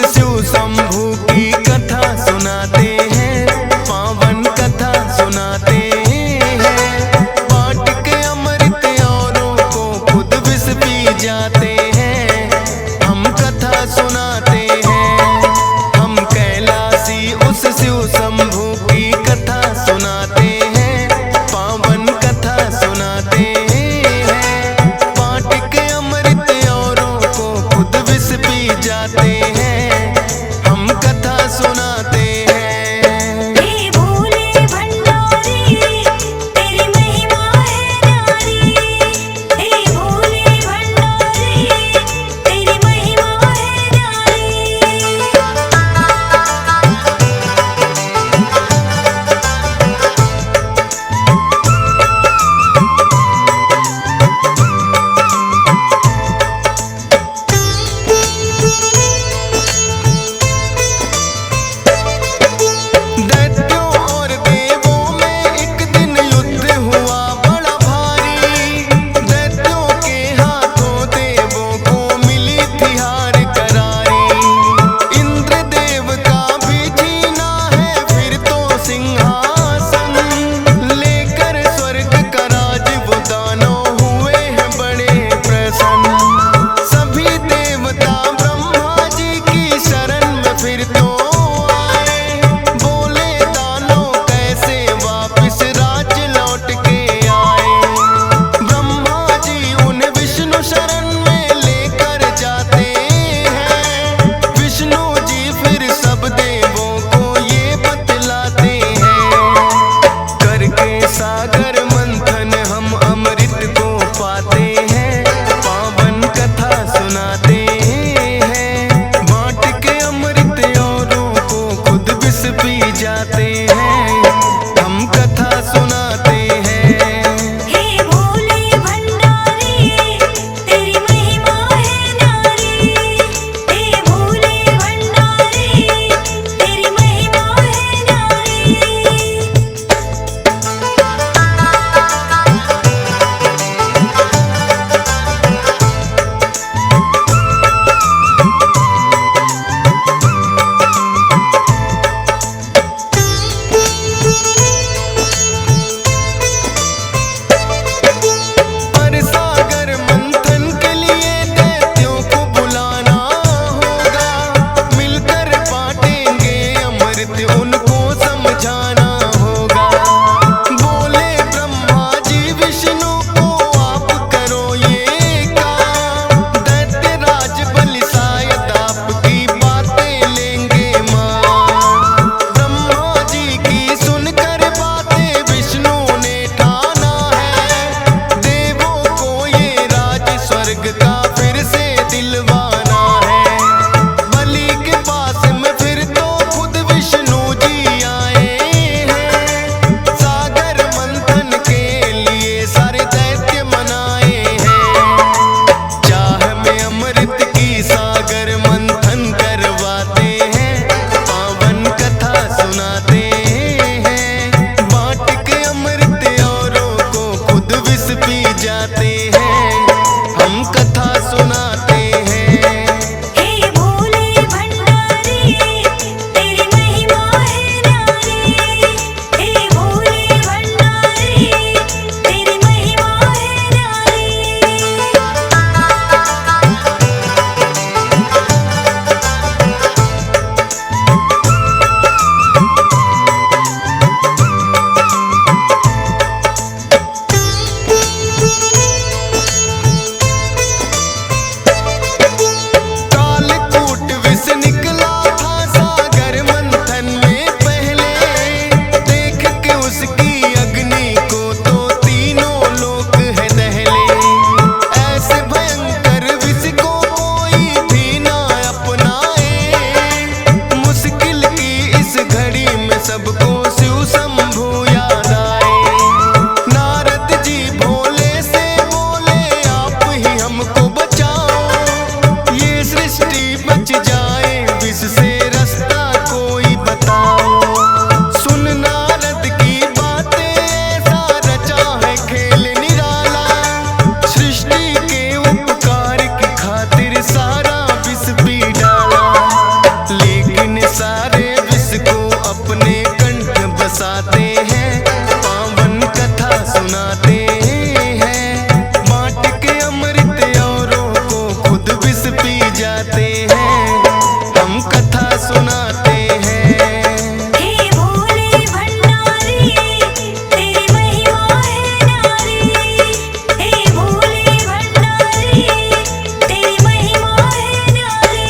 शिव शंभू की कथा सुनाते हैं, पावन कथा सुनाते हैं। बांट के अमृत औरों को खुद विष पी जाते हैं, हम कथा सुनाते हैं। हम कैलाशी उस शिव शंभू की कथा सुनाते हैं, पावन कथा सुनाते हैं। बांट के अमृत औरों को खुद विष पी जाते हैं, हम कथा सुनाते हैं। हे भोले भंडारी तेरी महिमा है न्यारी, हे भोले भंडारी तेरी महिमा है न्यारी। दैत्यों और देवों में एक दिन युद्ध हुआ बड़ा भारी। दैत्यों के हाथों देवों को मिली थी हार करारी। इंद्र देव का भी जीना है फिर तो सिंहासन, लेकर स्वर्ग का राज वो दानव हुए हैं बड़े प्रसन्न। सभी देवता ब्रह्मा जी की शरण में फिर तो आए, बोले दानव कैसे वापिस राज लौट के आए। ब्रह्मा जी उन्हें विष्णु शरण में लेकर जाते हैं, विष्णु जी फिर सब देवों को ये बतलाते हैं। करके सागर मंथन हम अमृत को पाते हैं, पावन कथा सुनाते हैं। बांट के अमृत औरों को खुद विष पी जाते हैं, हम कथा सुनाते हैं। हे भोले भंडारी तेरी महिमा है न्यारी, हे भोले भंडारी तेरी महिमा है न्यारी। पर सागर मंथन के लिए दैत्यों को बुलाना होगा, मिलकर बांटेंगे अमृत उनको समझाना होगा। बोले ब्रह्मा जी विष्णु को आप करो ये काम, दैत्य राज बलि शायद आपकी बातें लेंगे मान। ब्रह्मा जी की सुनकर बातें विष्णु ने ठाना है, देवों को ये राज स्वर्ग का फिर से दिलवाना है। बलि के पास में फिर तो खुद विष्णु जी आए हैं, सागर मंथन के लिए सारे दैत्य मनाए हैं। चाह में अमृत की सागर मंथन करवाते हैं, पावन कथा सुनाते हैं। बांट के अमृत औरों को खुद विष पी जाते हैं, हम कथा सुनाते हैं। हे भोले भंडारी तेरी महिमा है न्यारी, हे भोले भंडारी तेरी महिमा है न्यारी। कालकूट विष निकला था सागर मंथन में पहले, देख के उसकी अग्नि को तो तीनों लोक है दहले। ऐसे भयंकर विष को कोई भी ना अपनाए, मुश्किल की इस घड़ी में सबको शिव शंभू याद आए। नारद जी भोले से बोले आप ही हमको बचाओ, ये सृष्टि बच जाए विष से रास्ता कोई बताओ। सुन नारद की बातें ऐसा रचा है खेल निराला, सृष्टि के उपकार की खातिर सारा विष पी डाला। जाते हैं, हम कथा सुनाते हैं। हे भोले भंडारी तेरी महिमा है न्यारी। हे भोले भंडारी तेरी महिमा है न्यारी।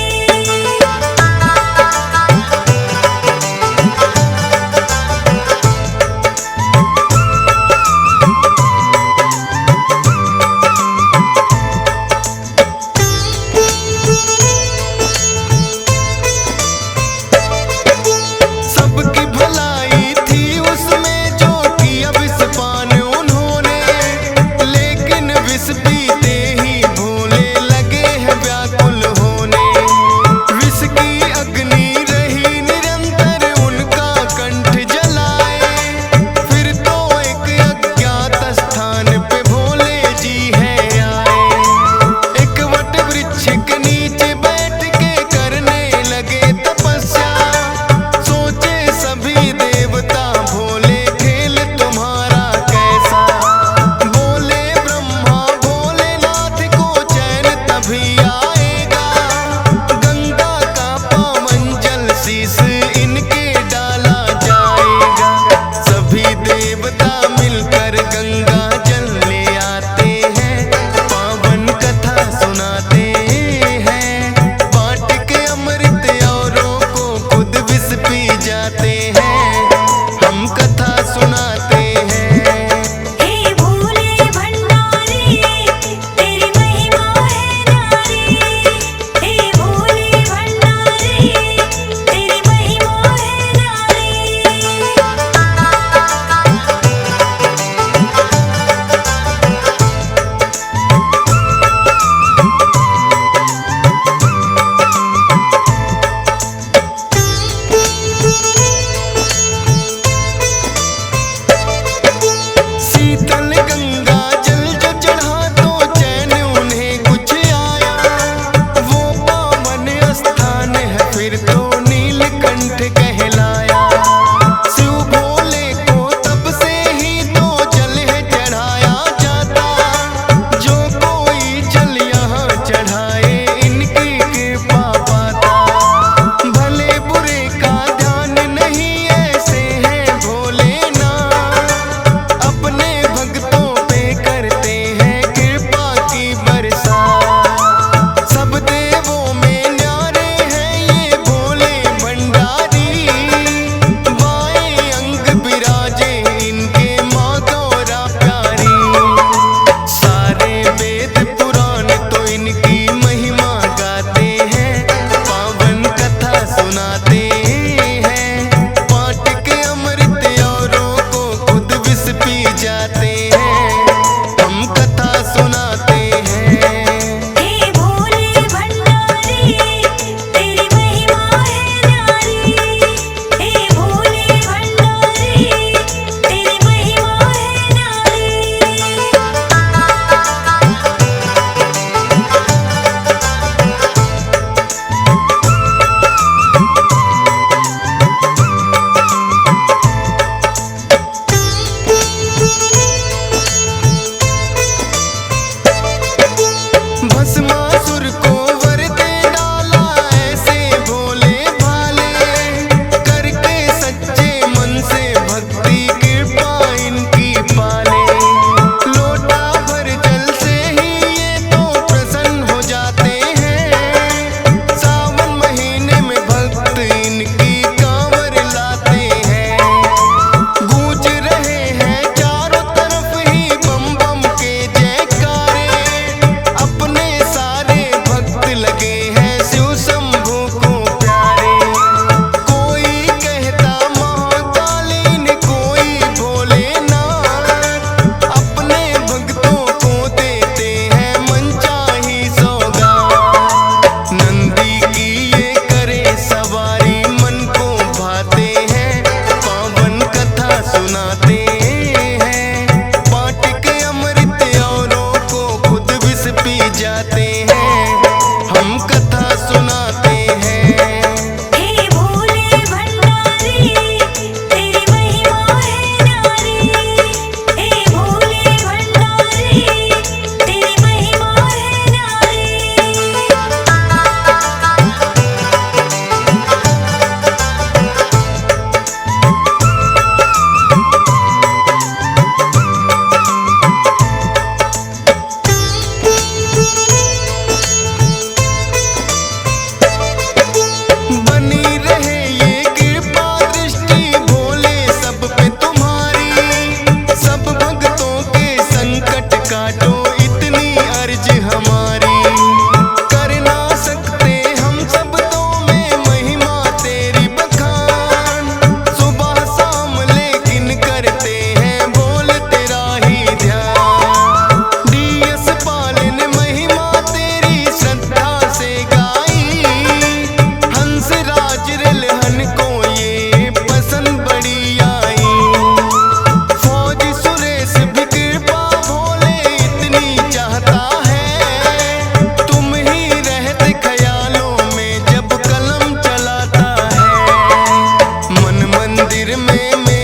मंदिर में